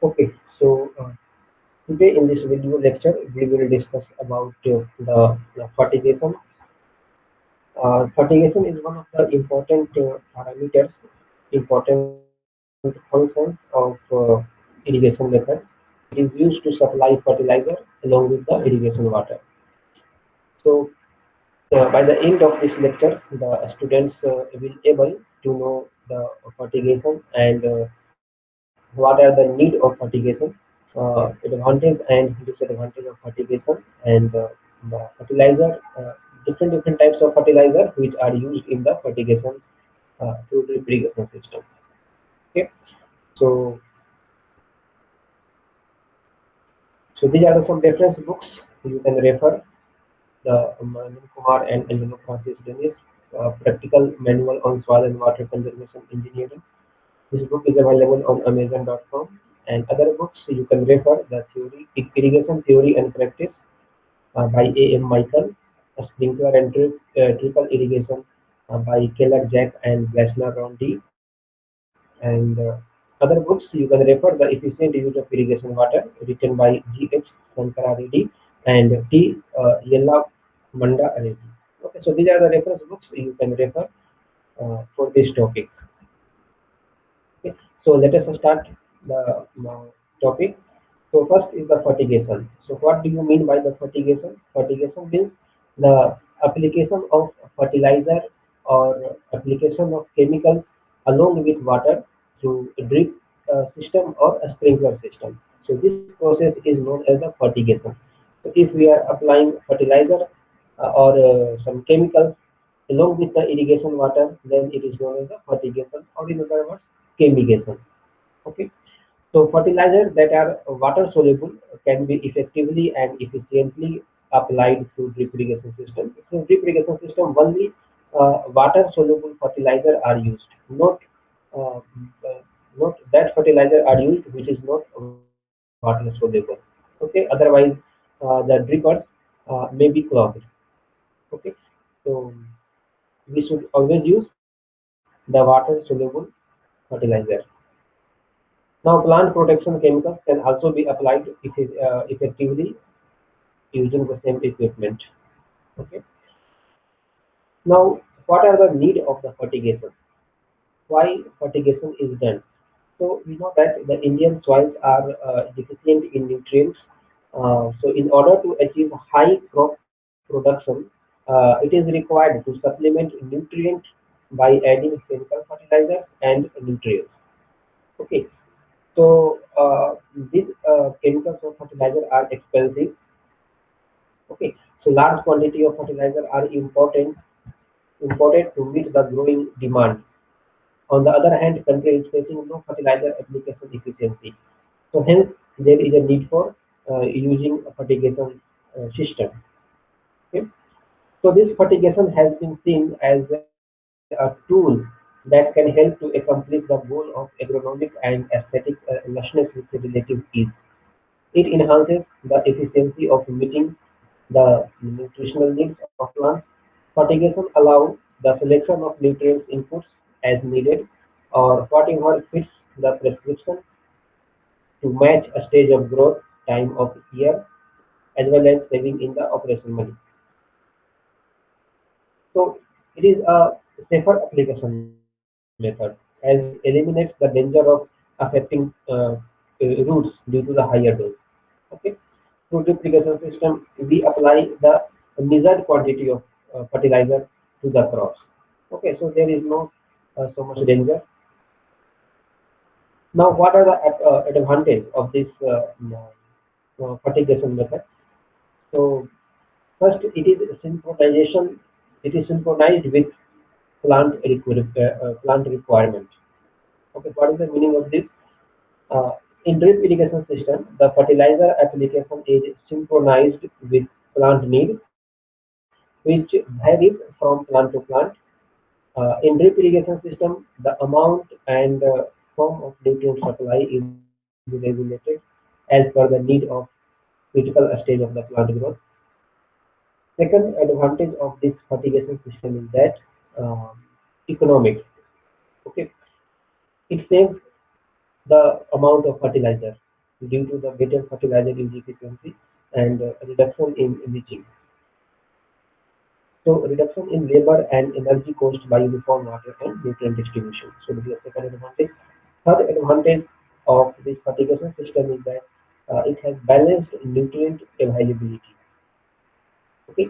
Okay, so today in this video lecture we will discuss about the fertigation. Fertigation is one of the important parameters, important functions of irrigation method. It is used to supply fertilizer along with the irrigation water. So by the end of this lecture, the students will able to know the fertigation and what are the need of fertigation, advantage and disadvantage of fertigation, and the fertilizer, different types of fertilizer which are used in the fertigation through drip irrigation system. Okay, so these are some reference books you can refer. The Anil Kumar and Angelo Francis Dennis Practical Manual on Soil and Water Conservation Engineering. This book is available on Amazon.com, and other books you can refer the theory, irrigation theory and practice by A.M. Michael, sprinkler and triple irrigation by Keller Jack and Blasner Rondi, and other books you can refer the efficient use of irrigation water written by G.H. Sankara Reddy and T. Yella Manda Reddy. Okay, so these are the reference books you can refer for this topic. Okay, so let us start the topic. So first is the fertigation. So what do you mean by the fertigation? Fertigation means the application of fertilizer or application of chemicals along with water through a drip system or a sprinkler system. So this process is known as the fertigation. So if we are applying fertilizer or some chemicals along with the irrigation water, then it is known as the fertigation, or in other words, chemigation. Okay. So fertilizers that are water soluble can be effectively and efficiently applied through drip irrigation system. Through drip irrigation system, only water soluble fertilizer are used, uh, uh, not that fertilizer are used which is not water soluble. Okay, otherwise the drippers may be clogged. Okay, so we should always use the water soluble fertilizer. Now, plant protection chemicals can also be applied effectively using the same equipment. Okay. Now, what are the need of the fertigation? Why fertigation is done? So we know that the Indian soils are deficient in nutrients. So in order to achieve high crop production, it is required to supplement nutrient by adding chemical fertilizers and nutrients. Okay. So these chemicals of fertilizer are expensive. Okay, so large quantity of fertilizer are imported to meet the growing demand. On the other hand, country is facing no fertilizer application efficiency. So hence there is a need for using a fertigation system. Okay? So this fertigation has been seen as a tool that can help to accomplish the goal of agronomic and aesthetic lushness with relative ease. It enhances the efficiency of meeting the nutritional needs of plants. Fertigation allows the selection of nutrient inputs as needed or whatever fits the prescription to match a stage of growth, time of year, as well as saving in the operation money. So it is a safer application method as it eliminates the danger of affecting roots due to the higher dose. Okay. Through drip irrigation system, we apply the measured quantity of fertilizer to the crops. Okay, so there is no so much danger. Now, what are the advantages of this fertigation method? So, first, it is synchronization. It is synchronized with plant requirement. Okay, what is the meaning of this? Uh, in drip irrigation system, the fertilizer application is synchronized with plant need, which varies from plant to plant. In drip irrigation system, the amount and form of nutrient supply is regulated as per the need of critical stage of the plant growth. Second advantage of this fertigation system is that um, economics. Okay, it saves the amount of fertilizer. due to the better fertilizer use efficiency and reduction in leaching. So reduction in labor and energy cost by uniform water and nutrient distribution. So this is the second advantage. Third advantage of this fertigation system is that it has balanced nutrient availability. Okay,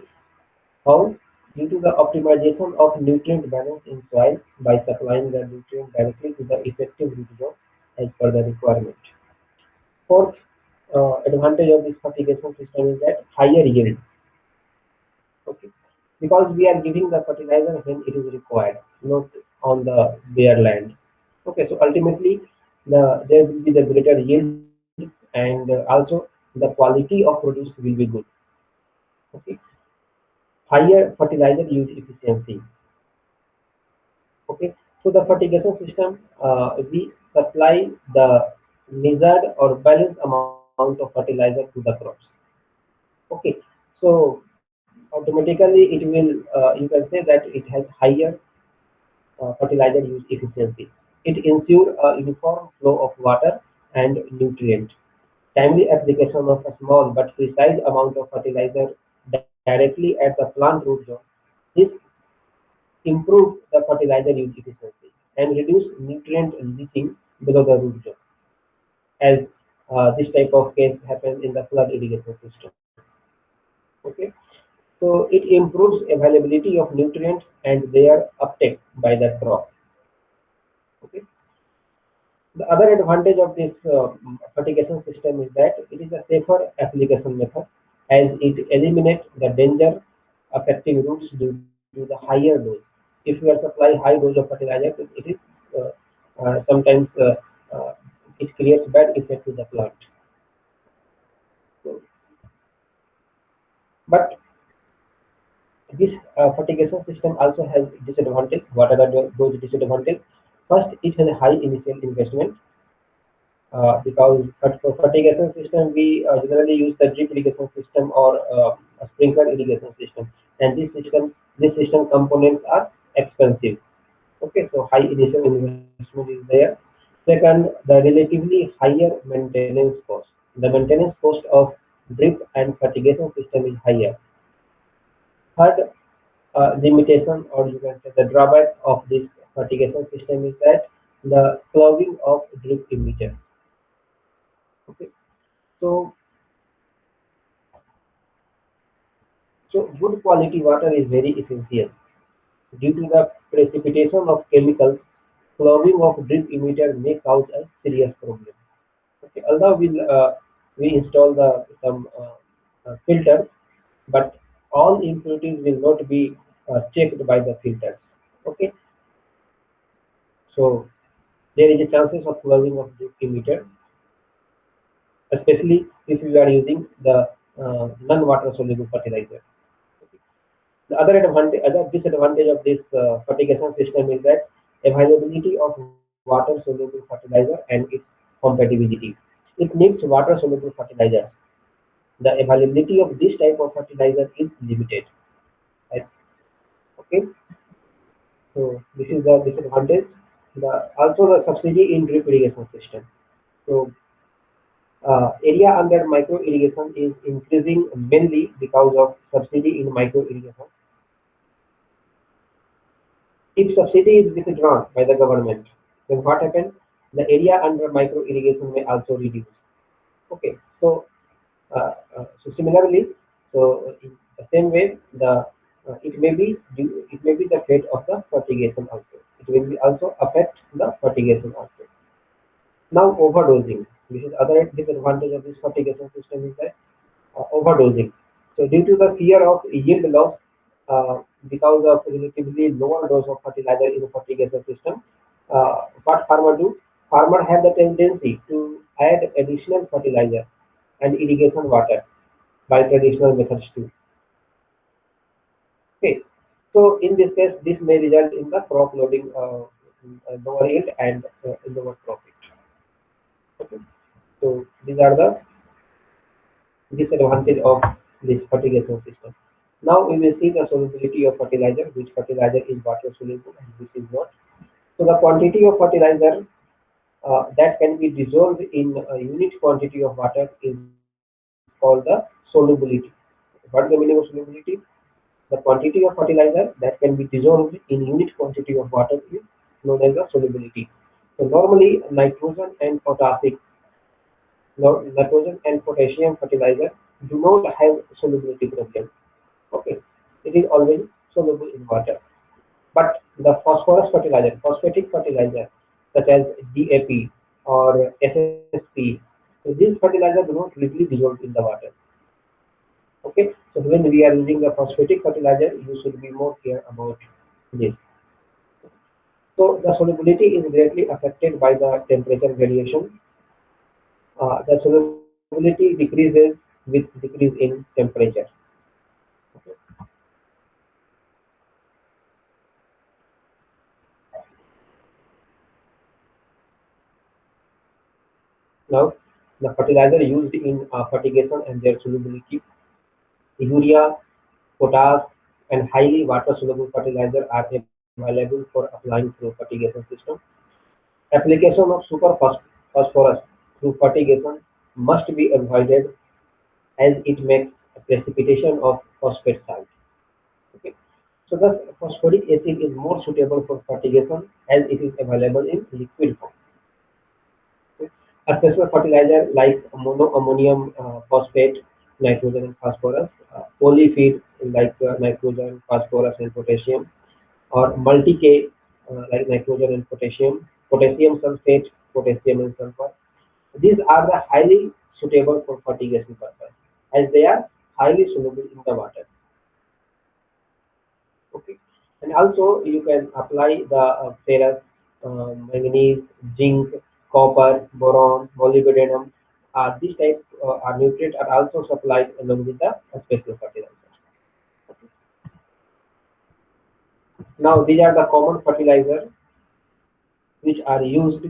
how? Due to the optimization of nutrient balance in soil by supplying the nutrient directly to the effective root zone as per the requirement. Fourth advantage of this fertigation system is that higher yield. Okay, because we are giving the fertilizer when it is required, not on the bare land. Okay, so ultimately there will be the greater yield and also the quality of produce will be good. Okay, higher fertilizer use efficiency. Okay, so the fertigation system, we supply the measured or balanced amount of fertilizer to the crops. Okay, so automatically it will, you can say that it has higher fertilizer use efficiency. It ensures a uniform flow of water and nutrient. Timely application of a small but precise amount of fertilizer directly at the plant root zone. This improves the fertilizer use efficiency and reduce nutrient leaching below the root zone, as this type of case happens in the flood irrigation system. Okay, so it improves availability of nutrients and their uptake by the crop. Okay. The other advantage of this fertigation system is that it is a safer application method as it eliminates the danger affecting roots due to the higher dose. If you are supplying high dose of fertilizer, it is uh, sometimes uh, it creates bad effect to the plant. So, but this fertigation system also has disadvantage. What are those disadvantages? First, it has a high initial investment because for fertigation system we generally use the drip irrigation system or a sprinkler irrigation system, and this system components are expensive. Okay, so high initial investment is there. Second, the relatively higher maintenance cost. The maintenance cost of drip and fertigation system is higher. Third, limitation or you can say the drawback of this fertigation system is that the clogging of drip emitter. Okay, so good quality water is very essential. Due to the precipitation of chemicals, clogging of drip emitter may cause a serious problem. Okay, although we install the some filters, but all impurities will not be checked by the filters. Okay, so there is a chances of clogging of drip emitter, especially if you are using the non-water soluble fertilizer. The other disadvantage of this fertigation system is that availability of water soluble fertilizer and its compatibility. It needs water soluble fertilizers. The availability of this type of fertilizer is limited. Right? Okay, so this is the disadvantage. Also the subsidy in drip irrigation system. So area under micro irrigation is increasing mainly because of subsidy in micro irrigation. If subsidy is withdrawn by the government, then what happens? The area under micro irrigation may also reduce. Okay, so so similarly, so in the same way, it may be the fate of the fertigation also. It will be also affect the fertigation also. Now overdosing. This is other disadvantage of this fertigation system is that overdosing. So due to the fear of yield loss because of relatively lower dose of fertilizer in the fertilizer system, what farmer do? Farmer have the tendency to add additional fertilizer and irrigation water by traditional methods too. Okay, so in this case, this may result in the crop loading lower yield and lower profit. Okay, so these are the disadvantage of this fertigation system. Now we will see the solubility of fertilizer, which fertilizer is water soluble and which is not. So the quantity of fertilizer that can be dissolved in a unit quantity of water is called the solubility. What is the meaning of solubility? The quantity of fertilizer that can be dissolved in unit quantity of water is known as the solubility. So normally nitrogen and potassium fertilizer do not have solubility problem. Okay, it is always soluble in water. But the phosphorus fertilizer, phosphatic fertilizer, such as DAP or SSP, so these fertilizers do not readily dissolve in the water. Okay, so when we are using the phosphatic fertilizer, you should be more care about this. So the solubility is greatly affected by the temperature variation. The solubility decreases with decrease in temperature. Now, the fertilizer used in fertigation and their solubility, urea, potash, and highly water-soluble fertilizer are available for applying through fertigation system. Application of phosphorus through fertigation must be avoided as it makes precipitation of phosphate salt. Okay. So thus phosphoric acid is more suitable for fertigation as it is available in liquid form. Okay. A special fertilizer like monoammonium phosphate, nitrogen and phosphorus, polyfeed like nitrogen, phosphorus and potassium, or multi-K like nitrogen and potassium, potassium sulfate, potassium and sulfur. These are the highly suitable for fertigation purpose as they are highly soluble in the water. Okay, and also you can apply the ferrous, manganese, zinc, copper, boron, molybdenum. These type are nutrients are also supplied along with the special fertilizer. Now these are the common fertilizer which are used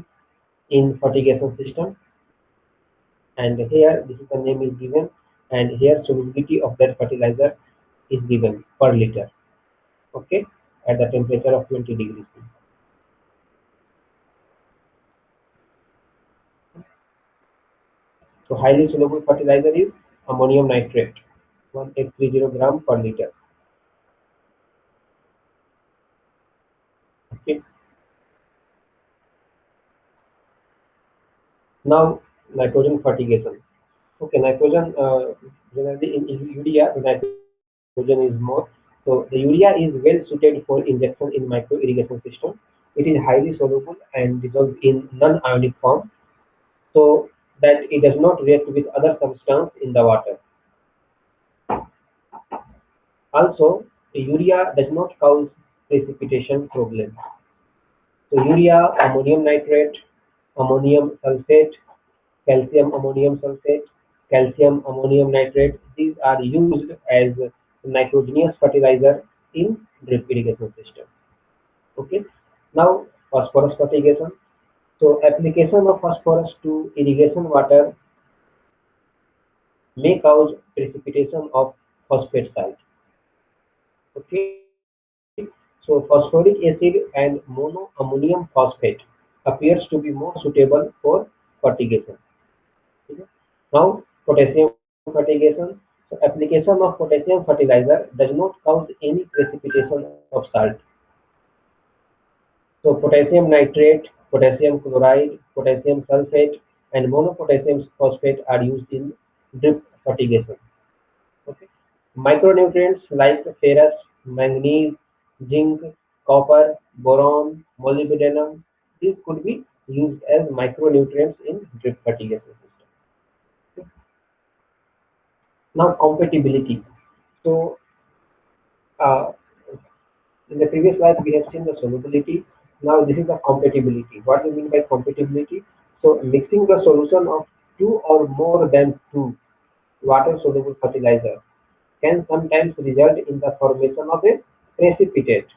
in fertigation system, and here this is the name is given, and here solubility of that fertilizer is given per liter. Okay, at the temperature of 20 degrees C. So highly soluble fertilizer is ammonium nitrate, 1830 gram per liter. Okay. Now nitrogen fertigation. Okay, nitrogen generally in urea the nitrogen is more. So the urea is well suited for injection in micro irrigation system. It is highly soluble and dissolved in non-ionic form, so that it does not react with other substance in the water. Also, urea does not cause precipitation problem. So urea, ammonium nitrate, ammonium sulfate, calcium ammonium sulfate, calcium ammonium nitrate, these are used as nitrogenous fertilizer in drip irrigation system. Okay. Now phosphorus fertigation. So application of phosphorus to irrigation water may cause precipitation of phosphate salt. Okay. So phosphoric acid and monoammonium phosphate appears to be more suitable for fertigation. Okay. Now potassium fertigation. So application of potassium fertilizer does not cause any precipitation of salt. So potassium nitrate, potassium chloride, potassium sulfate, and monopotassium phosphate are used in drip fertigation. Okay. Micronutrients like ferrous, manganese, zinc, copper, boron, molybdenum, these could be used as micronutrients in drip fertigation system. Now compatibility. So uh, in the previous slide we have seen the solubility. Now this is the compatibility. What do you mean by compatibility? So mixing the solution of two or more than two water soluble fertilizer can sometimes result in the formation of a precipitate.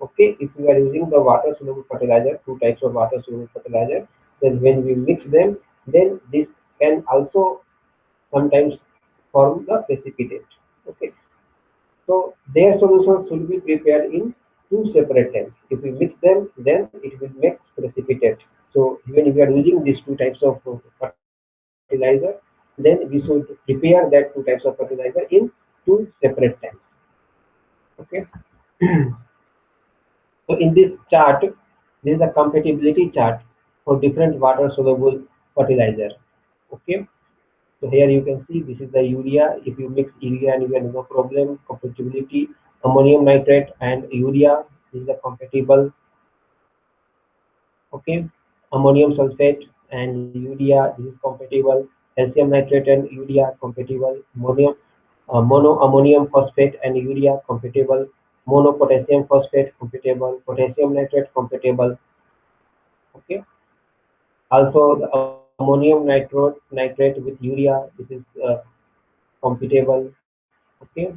Okay, if we are using the water soluble fertilizer, two types of water soluble fertilizer, then when we mix them, then this can also sometimes form the precipitate. Okay, so their solution should be prepared in two separate tanks. If we mix them, then it will make precipitate. So when we are using these two types of fertilizer, then we should prepare that two types of fertilizer in two separate tanks. Okay. So in this chart, this is a compatibility chart for different water soluble fertilizer. Okay. So here you can see this is the urea. If you mix urea and urea, no problem. Compatibility, ammonium nitrate and urea, this is the compatible. Okay, ammonium sulfate and urea, this is compatible. Calcium nitrate and urea compatible. Mono ammonium phosphate and urea compatible. Mono potassium phosphate compatible. Potassium nitrate compatible. Okay. Also the ammonium nitrate with urea, this is compatible. Okay.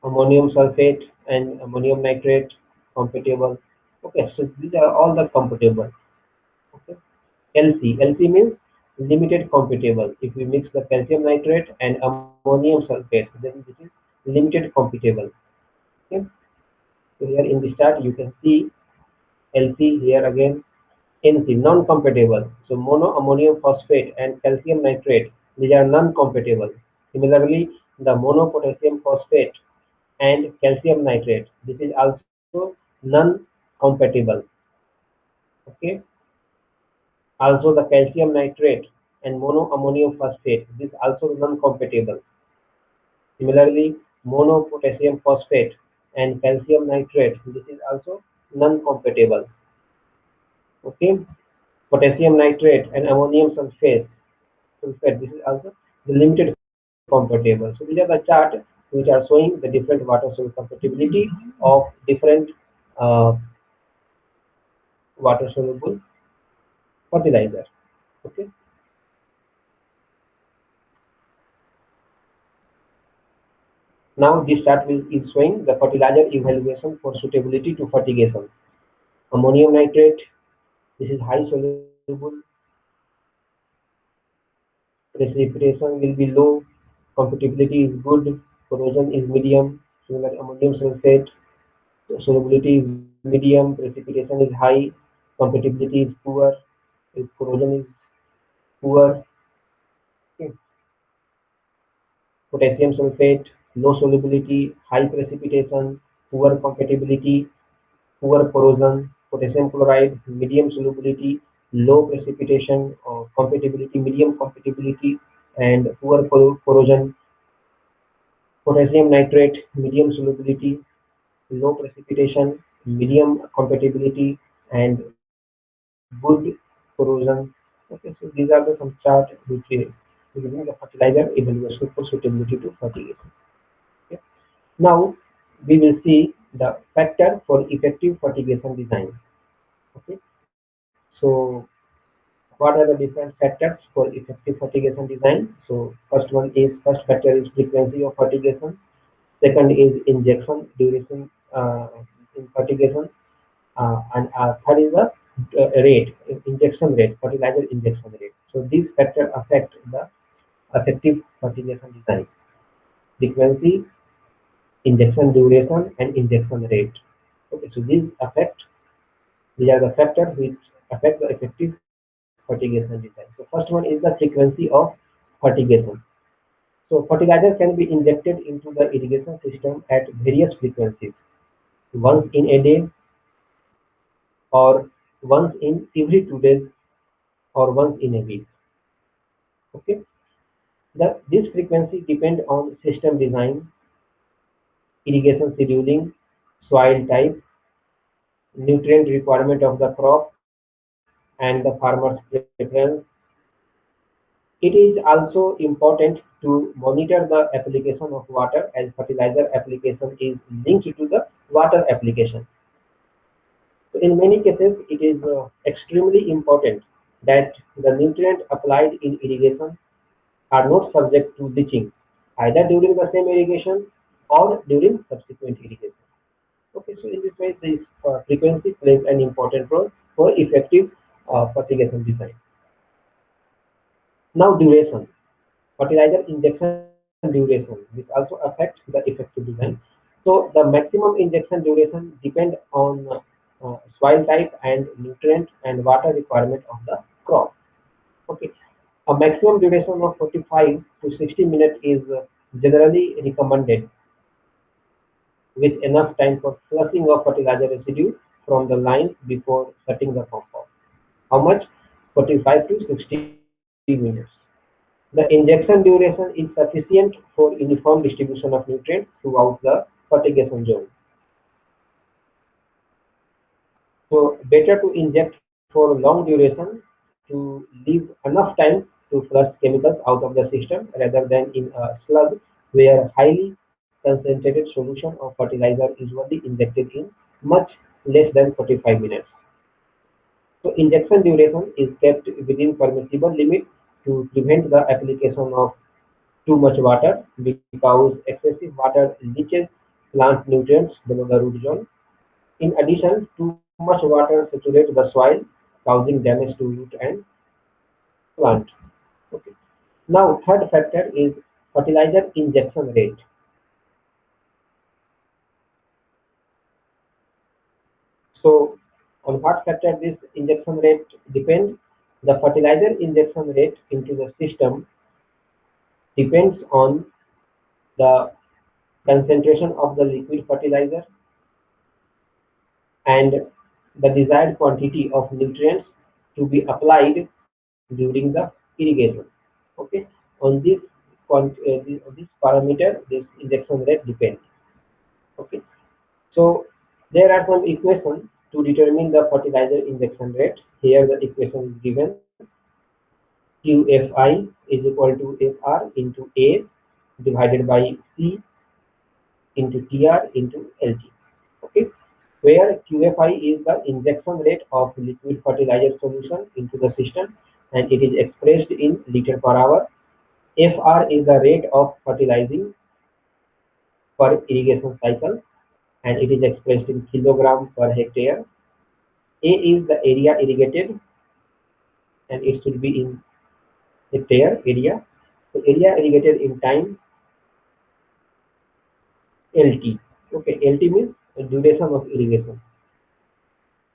Ammonium sulfate and ammonium nitrate compatible. Okay, so these are all the compatible. Okay. LC means limited compatible. If we mix the calcium nitrate and ammonium sulfate, then this is limited compatible. Okay. So here in the start you can see LC here again. NC non-compatible. So mono ammonium phosphate and calcium nitrate, these are non-compatible. Similarly, the mono potassium phosphate and calcium nitrate, this is also non-compatible. Okay. Also the calcium nitrate and monoammonium phosphate, this is also non-compatible. Similarly, monopotassium phosphate and calcium nitrate, this is also non-compatible. Okay, potassium nitrate and ammonium sulfate, this is also the limited compatible. So these are the chart which are showing the different water soil compatibility of different uh, water soluble fertilizer. Okay. Now this chart is showing the fertilizer evaluation for suitability to fertigation. Ammonium nitrate, this is high soluble, precipitation will be low, compatibility is good, corrosion is medium. Similar ammonium sulfate, solubility is medium, precipitation is high, compatibility is poor, corrosion is poor. Okay. Potassium sulfate, low solubility, high precipitation, poor compatibility, poor corrosion. Potassium chloride, medium solubility, low precipitation, compatibility, medium compatibility, and poor corrosion. Potassium nitrate, medium solubility, low precipitation, medium compatibility, and good corrosion. Okay, so these are the some chart which giving the fertilizer evaluation for suitability to fertigation. Okay. Now we will see the factor for effective fertigation design. Okay. So what are the different factors for effective fertigation design? So first factor is frequency of fertigation. Second is injection duration in fertigation, and third is the rate, injection rate, fertilizer injection rate. So these factors affect the effective fertigation design: frequency, injection duration, and injection rate. Okay, so these are the factors which affect the effective fertigation design. So first one is the frequency of fertigation. So fertilizer can be injected into the irrigation system at various frequencies, once in a day, or once in every 2 days, or once in a week. Okay. This frequency depend on system design, irrigation scheduling, soil type, nutrient requirement of the crop, and the farmer's preference. It is also important to monitor the application of water, as fertilizer application is linked to the water application. So in many cases, it is extremely important that the nutrient applied in irrigation are not subject to leaching, either during the same irrigation or during subsequent irrigation. Okay, so in this way, this frequency plays an important role for effective fertigation design. Now, duration, fertilizer injection duration, which also affects the effective design. So the maximum injection duration depend on soil type and nutrient and water requirement of the crop. Okay, a maximum duration of 45 to 60 minutes is generally recommended, with enough time for flushing of fertilizer residue from the line before shutting the pump off. How much? 45 to 60 minutes. The injection duration is sufficient for uniform distribution of nutrients throughout the fertigation zone. So better to inject for long duration to leave enough time to flush chemicals out of the system rather than in a slug where highly concentrated solution of fertilizer usually injected in much less than 45 minutes. So injection duration is kept within permissible limit to prevent the application of too much water because excessive water leaches plant nutrients below the root zone. In addition, too much water saturates the soil, causing damage to root and plant. Okay. Now, third factor is fertilizer injection rate. So, on what factor this injection rate depends? The fertilizer injection rate into the system depends on the concentration of the liquid fertilizer and the desired quantity of nutrients to be applied during the irrigation. Okay, on this parameter, this injection rate depends. Okay, so there are some equations to determine the fertilizer injection rate. Here the equation is given: QFI is equal to FR into A divided by C into TR into LT. Okay, where QFI is the injection rate of liquid fertilizer solution into the system and it is expressed in liter per hour. FR is the rate of fertilizing per irrigation cycle and it is expressed in kilogram per hectare. A is the area irrigated and it should be in hectare area. So area irrigated in time LT. Okay, LT means the duration of irrigation.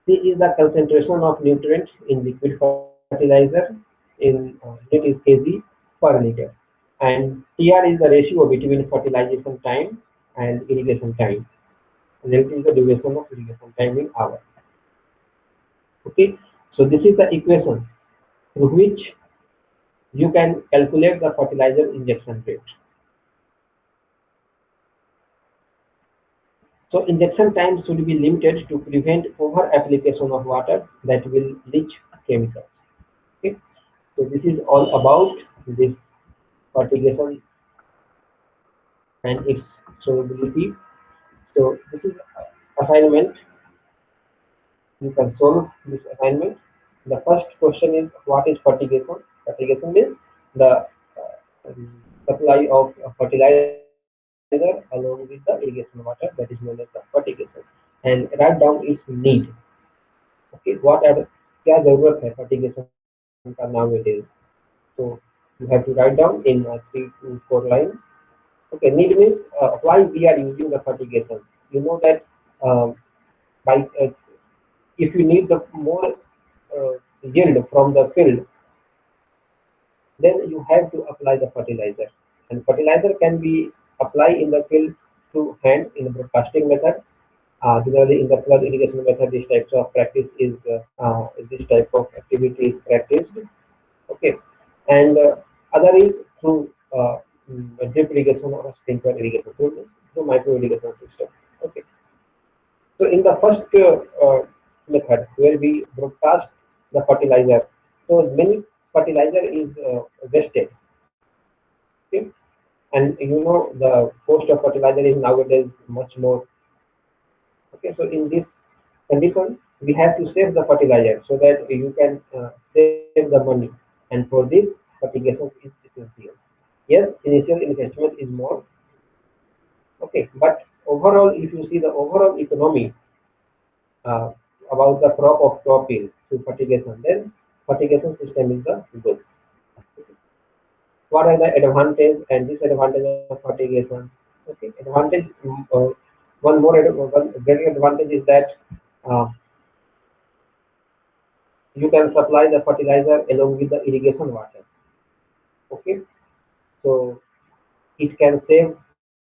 C is the concentration of nutrients in liquid fertilizer in unit is kg per liter. And TR is the ratio between fertilization time and irrigation time. And that is the duration of irrigation time in hours. Okay, so this is the equation through which you can calculate the fertilizer injection rate. So injection time should be limited to prevent over application of water that will leach chemicals. Okay, so this is all about this fertigation and its solubility. So this is assignment. You can solve this assignment. The first question is what is fertigation? Fertigation means the supply of fertilizer along with the irrigation water, that is known as the fertigation. And write down its need. Okay, what are क्या जरूरत है fertigation का nowadays? So you have to write down in 3 to 4 lines. Okay, need means why we are using the fertigation. You know that by if you need the more yield from the field, then you have to apply the fertilizer. And fertilizer can be applied in the field through hand in the broadcasting method. Generally, in the flood irrigation method, this type of activity is practiced. Okay, and other is through drip irrigation or sprinkler irrigation through micro irrigation system. Okay, so in the first method where we broadcast the fertilizer, so many fertilizer is wasted. Okay, and you know the cost of fertilizer is nowadays much more. Okay, so in this condition, we have to save the fertilizer so that you can save the money. And for this, fertigation is essential. Yes, initial investment is more. Okay, but overall, if you see the overall economy uh, about the crop of crop yield through fertigation, then fertigation system is the good. What are the advantage and disadvantage of fertigation? Okay, advantage one great advantage is that uh, you can supply the fertilizer along with the irrigation water. Okay, so it can save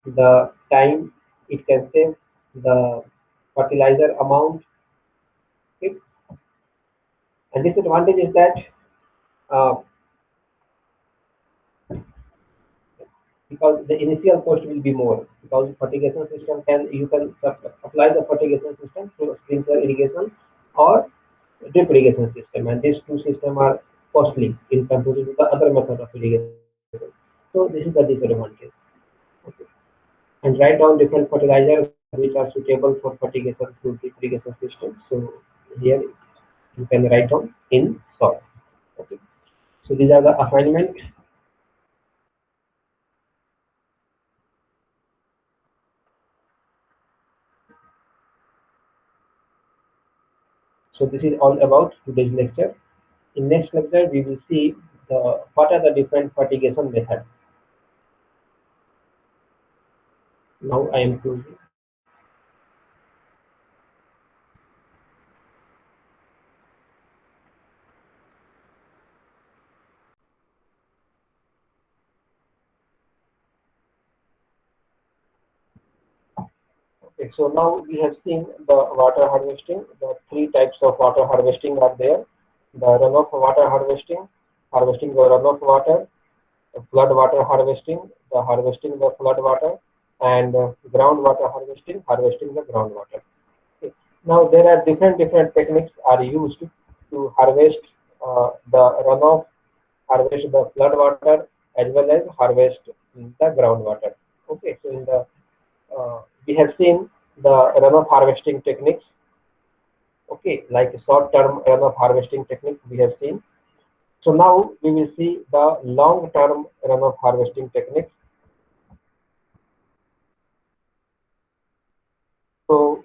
the time, it can save the fertilizer amount. Okay? And disadvantage is that uh, because the initial cost will be more, because fertigation system can you can apply the fertigation system through sprinkler irrigation or drip irrigation system, and these two systems are costly in comparison to the other method of irrigation. So this is the disadvantage. Okay. And write down different fertilizers which are suitable for fertigation through drip irrigation system. So here you can write down in soil. Okay. So these are the assignment. So this is all about today's lecture. In next lecture, we will see what are the different fertigation methods. Now I am closing. Okay, so now we have seen the water harvesting. The three types of water harvesting are there. The runoff water harvesting, harvesting the runoff water, flood water harvesting, the harvesting the flood water, and groundwater harvesting, harvesting the groundwater. Okay. Now there are different techniques are used to harvest the runoff, harvest the flood water, as well as harvest the groundwater. Okay, so in the we have seen the runoff harvesting techniques. Okay, like short-term runoff harvesting technique we have seen. So now we will see the long-term runoff harvesting techniques. So,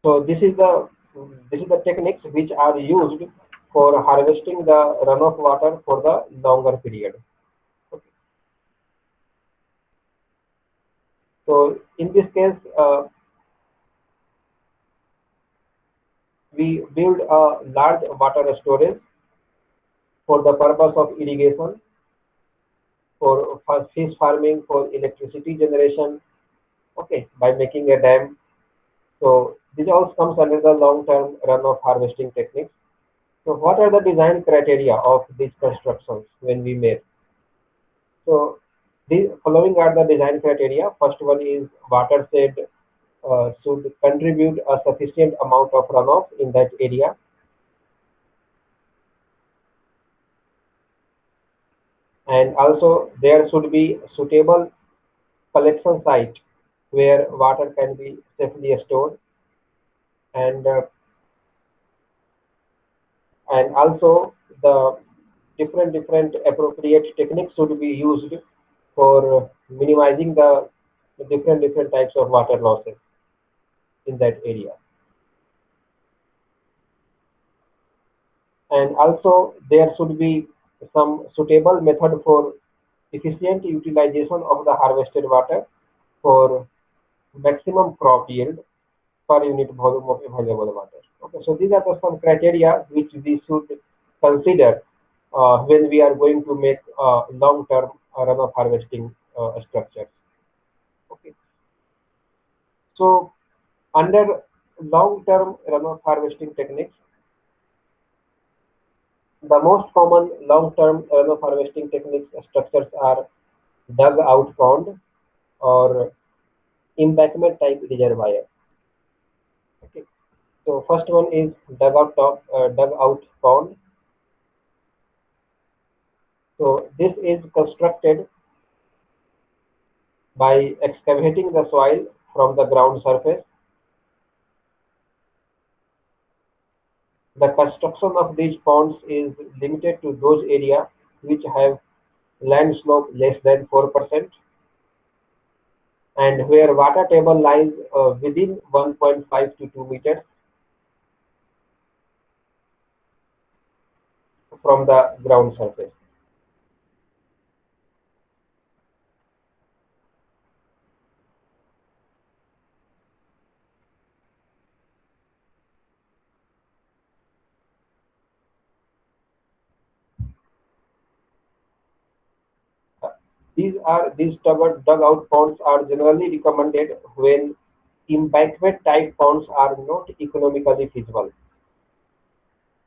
so this is the techniques which are used for harvesting the runoff water for the longer period. Okay. So in this case, we build a large water storage for the purpose of irrigation, for fish farming, for electricity generation. Okay, by making a dam. So this all comes under the long-term runoff harvesting techniques. So what are the design criteria of these constructions when we make? So the following are the design criteria. First one is watershed should contribute a sufficient amount of runoff in that area, and also there should be suitable collection site where water can be safely stored, and also the different appropriate techniques should be used for minimizing the different types of water losses in that area. And also there should be some suitable method for efficient utilization of the harvested water for maximum crop yield per unit volume of available water. Okay, so these are the some criteria which we should consider when we are going to make long-term runoff harvesting structures. Okay, so under long-term runoff harvesting techniques, the most common long-term runoff harvesting techniques structures are dug-out pond or embankment type reservoir. Okay. So first one is dug-out pond. So this is constructed by excavating the soil from the ground surface. The construction of these ponds is limited to those areas which have land slope less than 4% and where water table lies within 1.5 to 2 meters from the ground surface. These dugout ponds are generally recommended when embankment type ponds are not economically feasible,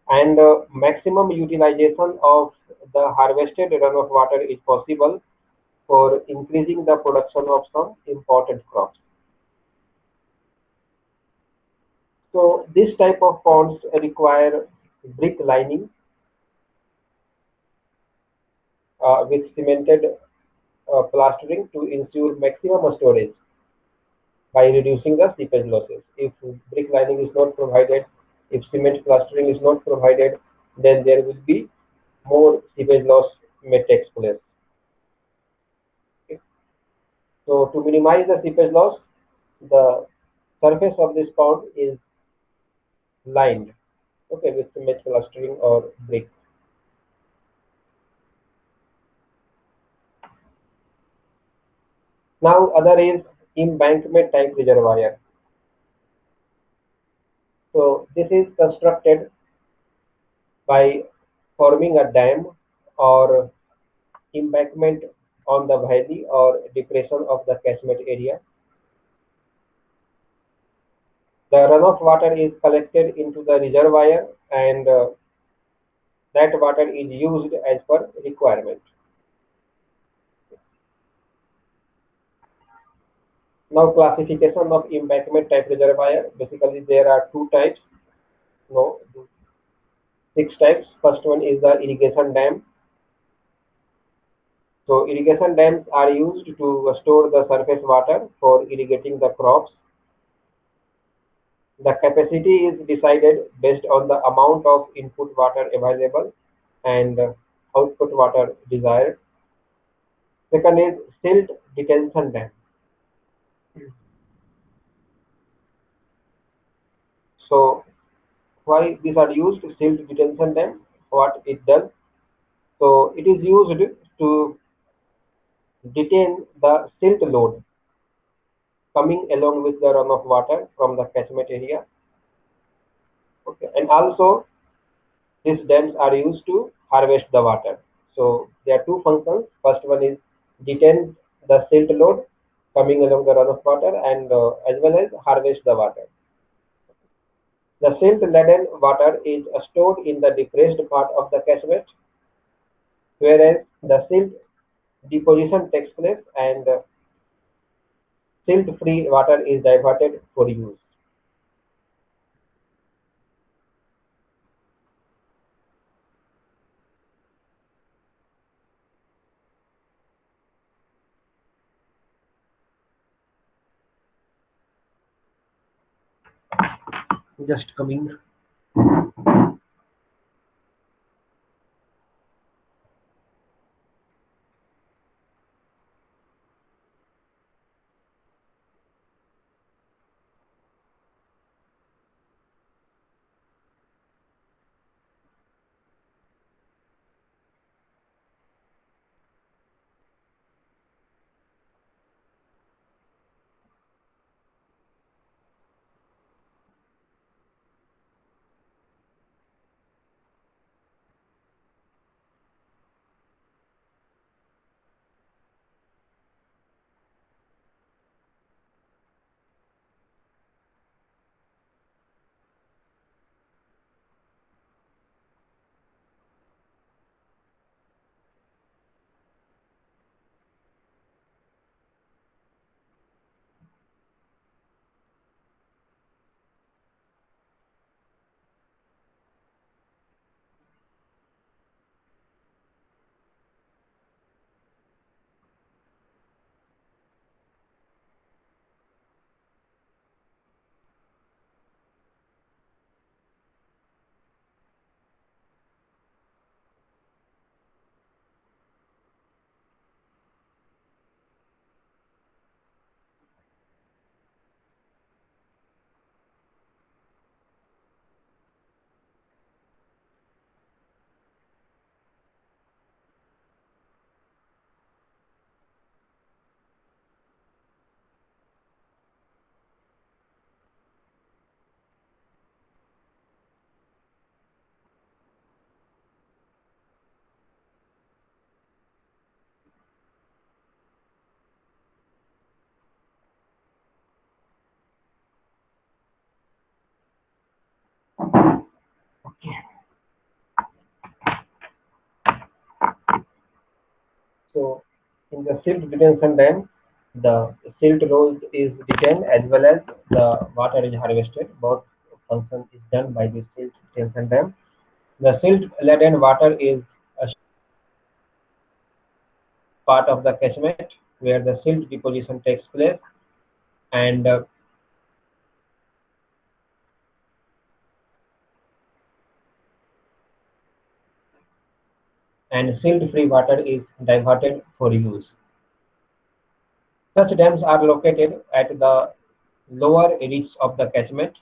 and maximum utilization of the harvested runoff water is possible for increasing the production of some important crops. So this type of ponds require brick lining with cemented plastering to ensure maximum storage by reducing the seepage losses. If brick lining is not provided, if cement plastering is not provided, then there will be more seepage loss may take place. Okay. So to minimize the seepage loss, the surface of this pond is lined, okay, with cement plastering or brick. Now other is embankment type reservoir. So this is constructed by forming a dam or embankment on the valley or depression of the catchment area. The runoff water is collected into the reservoir, and that water is used as per requirement. Now classification of embankment type reservoir. Basically there are two types. No, six types. First one is the irrigation dam. So irrigation dams are used to store the surface water for irrigating the crops. The capacity is decided based on the amount of input water available and output water desired. Second is silt detention dam. So why these are used? Silt detention dam, what it does? So it is used to detain the silt load coming along with the runoff water from the catchment area. Okay, and also these dams are used to harvest the water. So there are two functions. First one is detain the silt load coming along the runoff water, and as well as harvest the water. The silt-laden water is stored in the depressed part of the catchment, whereas the silt deposition takes place and silt-free water is diverted for use. Just coming. So in the silt detention dam, the silt rolls is detained as well as the water is harvested. Both function is done by the silt detention dam. The silt laden water is a part of the catchment where the silt deposition takes place, and silt-free water is diverted for use. Such dams are located at the lower reaches of the catchment,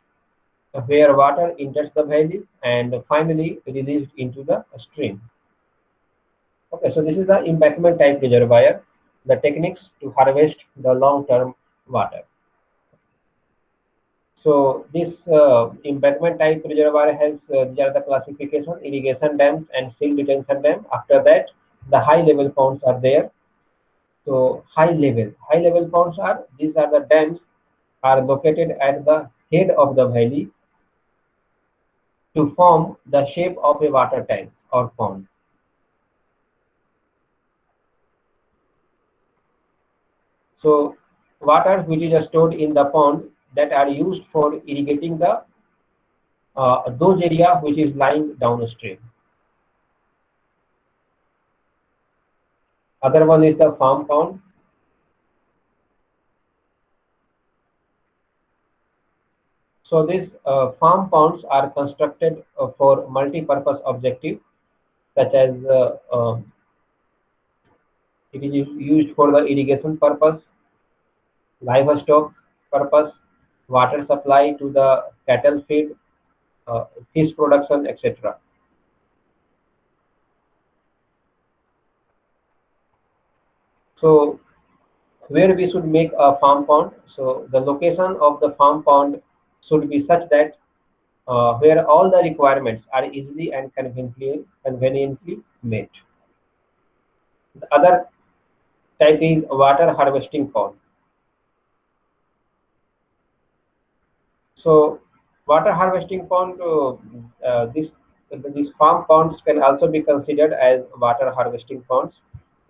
where water enters the valley and finally released into the stream. Okay, so this is the embankment type reservoir, the techniques to harvest the long-term water. So this embankment type reservoir has these are the classification: irrigation dams and silt detention dam. After that, the high level ponds are there. So high level ponds are, these are the dams are located at the head of the valley to form the shape of a water tank or pond. So water which is stored in the pond that are used for irrigating the those area which is lying downstream. Other one is the farm pond. So these farm ponds are constructed for multi-purpose objective, such as it is used for the irrigation purpose, livestock purpose, water supply to the cattle feed, fish production, etc. So where we should make a farm pond? So the location of the farm pond should be such that where all the requirements are easily and conveniently met. The other type is water harvesting pond. So water harvesting pond, these farm ponds can also be considered as water harvesting ponds.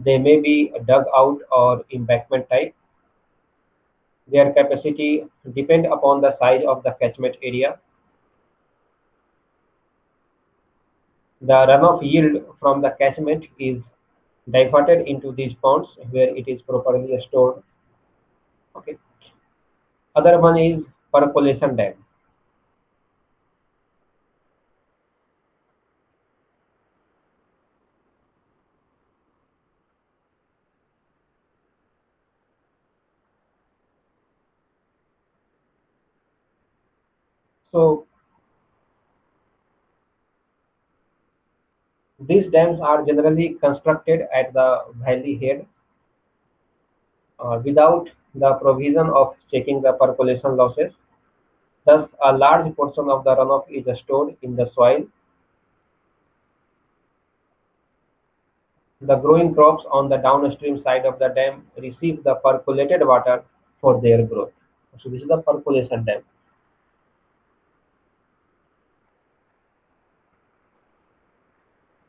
They may be dug out or embankment type. Their capacity depend upon the size of the catchment area. The runoff yield from the catchment is diverted into these ponds where it is properly stored. Okay. Other one is percolation dam. So these dams are generally constructed at the valley head without the provision of checking the percolation losses. Thus, a large portion of the runoff is stored in the soil. The growing crops on the downstream side of the dam receive the percolated water for their growth. So this is the percolation dam.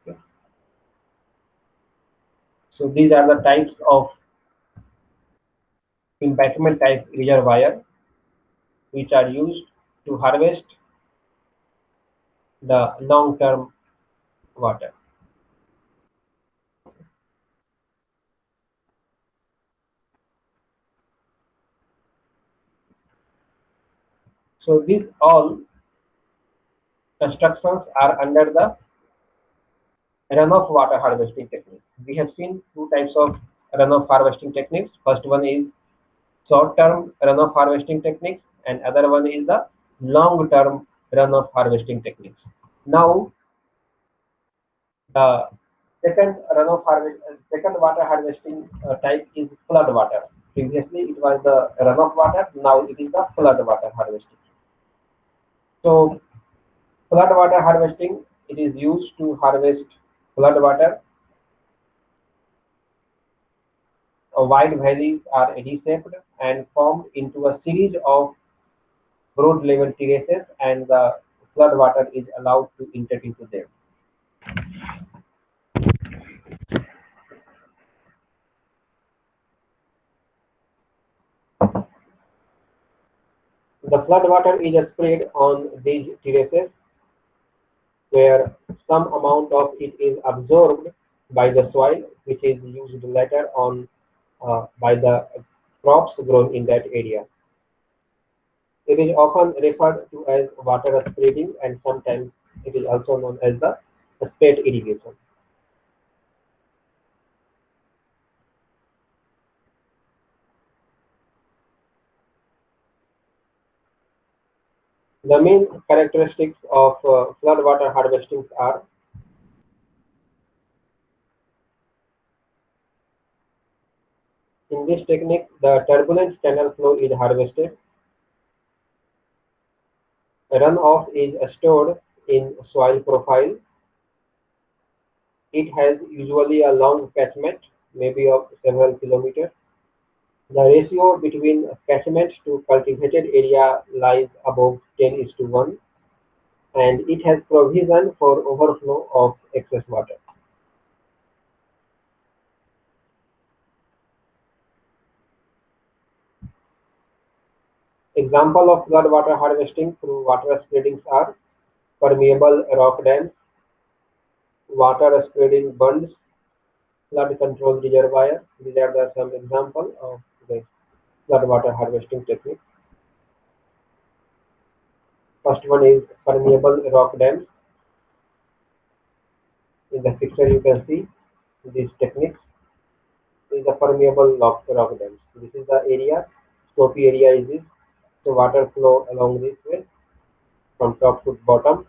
Okay. So these are the types of embankment type reservoir which are used to harvest the long-term water. So these all constructions are under the runoff water harvesting technique. We have seen two types of runoff harvesting techniques. First one is short-term runoff harvesting techniques, and other one is the long-term runoff harvesting techniques. Now, the second water harvesting type is flood water. Previously, it was the runoff water. Now, it is the flood water harvesting. So, flood water harvesting, it is used to harvest flood water. Wide valleys are reshaped and formed into a series of broad level terraces, and the flood water is allowed to enter into them. The flood water is sprayed on these terraces where some amount of it is absorbed by the soil, which is used later on by the crops grown in that area. It is often referred to as water spreading, and sometimes it is also known as the spade irrigation. The main characteristics of floodwater harvesting are: in this technique, the turbulent channel flow is harvested, runoff is stored in soil profile. It has usually a long catchment, maybe of several kilometers. The ratio between catchment to cultivated area lies above 10 is to 1, and it has provision for overflow of excess water. Example of floodwater harvesting through water spreadings are permeable rock dams, water spreading bunds, flood control reservoir. These are the some example of the floodwater harvesting technique. First one is permeable rock dams. In the picture you can see these techniques. This is the permeable rock dams. This is the area, slopy area is this. So water flow along this way from top to bottom,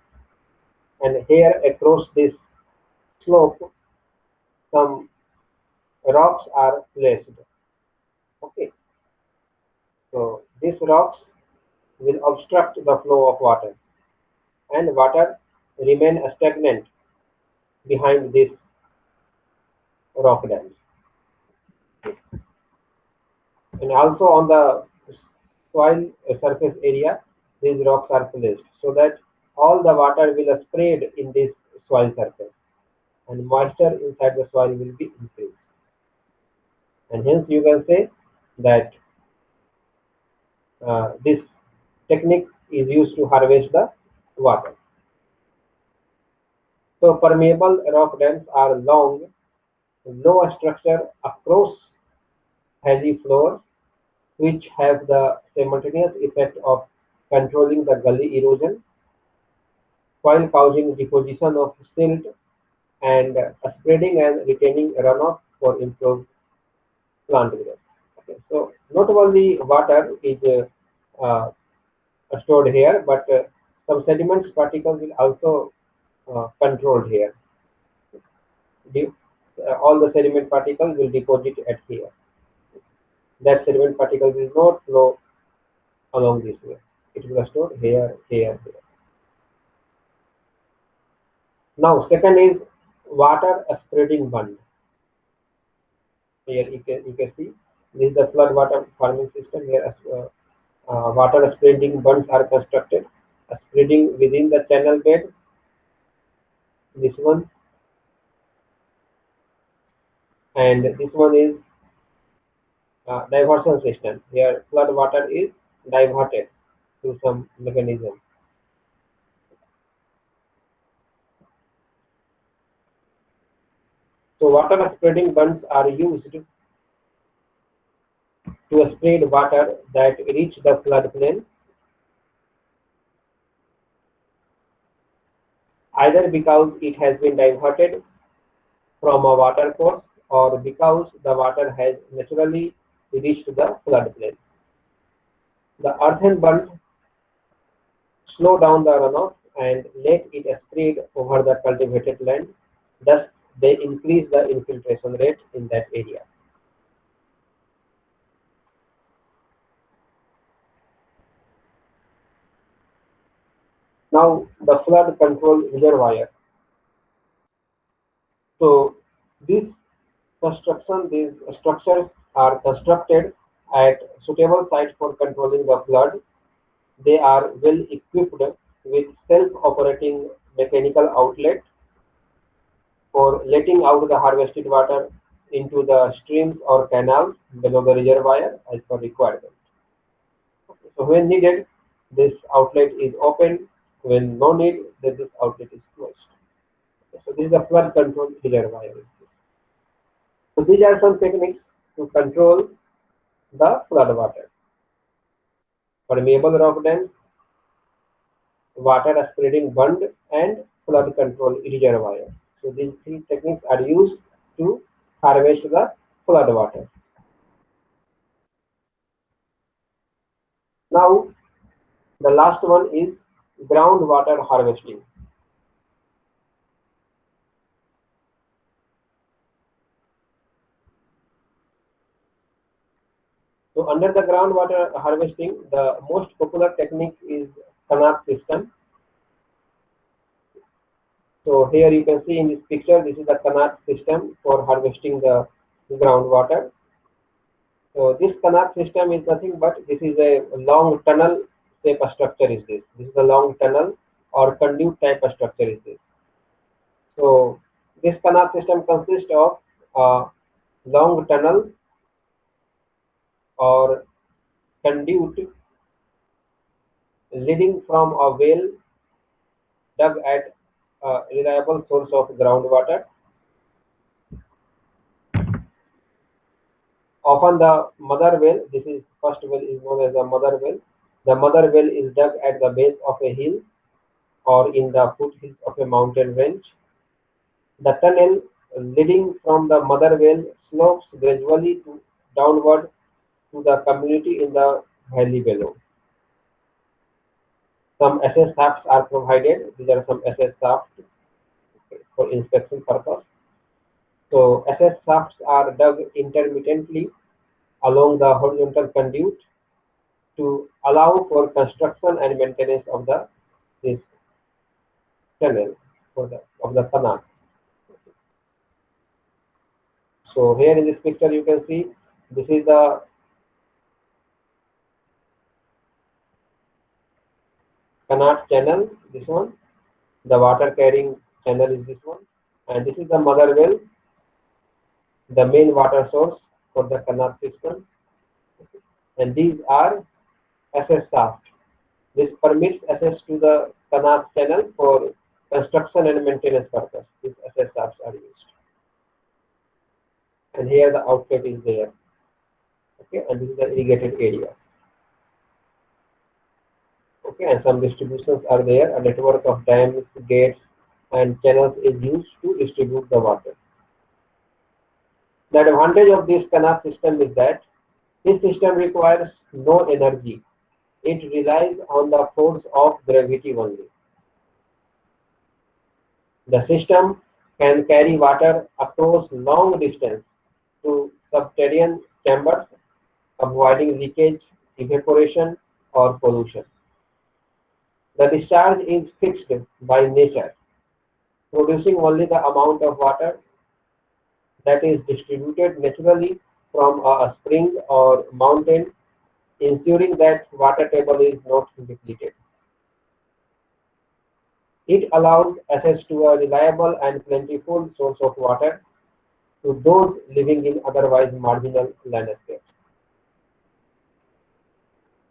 and here across this slope some rocks are placed. Okay, so these rocks will obstruct the flow of water, and water remain stagnant behind these rock dams. And also on the soil surface area, these rocks are placed so that all the water will spread in this soil surface, and moisture inside the soil will be increased. And hence you can say that this technique is used to harvest the water. So permeable rock dams are long, low structure across hazy floors, which have the simultaneous effect of controlling the gully erosion while causing deposition of silt and spreading and retaining runoff for improved plant growth. Okay, so not only water is stored here, but some sediments particles will also controlled here. De- all the sediment particles will deposit at here. That sediment particle will not flow along this way. It will store here, here, here. Now, second is water spreading bund. Here you can see this is the flood water farming system where water spreading bunds are constructed, spreading within the channel bed. This one, and this one is diversion system. Here, flood water is diverted through some mechanism. So water spreading bunds are used to spread water that reach the floodplain, either because it has been diverted from a water course or because the water has naturally reached the floodplain. The earthen bunds slow down the runoff and let it spread over the cultivated land. Thus, they increase the infiltration rate in that area. Now, the flood control reservoir. So, these these structures are constructed at suitable sites for controlling the flood. They are well equipped with self-operating mechanical outlet for letting out the harvested water into the streams or canals below the reservoir as per requirement. So when needed, this outlet is open. When no need, then this outlet is closed. So this is the flood control reservoir. So these are some techniques to control the flood water. Permeable rock dam, water spreading bund, and flood control reservoir. So these three techniques are used to harvest the flood water. Now the last one is groundwater harvesting. So under the groundwater harvesting, the most popular technique is canal system. So here you can see in this picture, this is the canal system for harvesting the groundwater. So this canal system is nothing but this is a long tunnel type of structure is this. This is a long tunnel or conduit type of structure is this. So this canal system consists of a long tunnel or conduit leading from a well dug at a reliable source of groundwater. Often the mother well, this is first well is known as the mother well. The mother well is dug at the base of a hill or in the foothills of a mountain range. The tunnel leading from the mother well slopes gradually downward to the community in the valley below. Some SS shafts are provided. These are some SS shafts for inspection purpose. So SS shafts are dug intermittently along the horizontal conduit to allow for construction and maintenance of the this tunnel for the of the canal. So here in this picture you can see this is the canal channel, this one, the water carrying channel is this one, and this is the mother well, the main water source for the canal system, and these are SS shaft. This permits access to the canal channel for construction and maintenance purpose. These SS shafts are used, and here the outlet is there. Okay, and this is the irrigated area. Okay, and some distributions are there. A network of dams, gates, and channels is used to distribute the water. The advantage of this canal system is that this system requires no energy. It relies on the force of gravity only. The system can carry water across long distance to subterranean chambers, avoiding leakage, evaporation, or pollution. The discharge is fixed by nature, producing only the amount of water that is distributed naturally from a spring or mountain, ensuring that water table is not depleted. It allows access to a reliable and plentiful source of water to those living in otherwise marginal landscapes.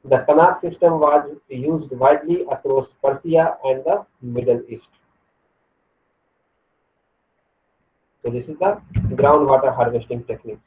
The canal system was used widely across Persia and the Middle East. So this is the groundwater harvesting technique.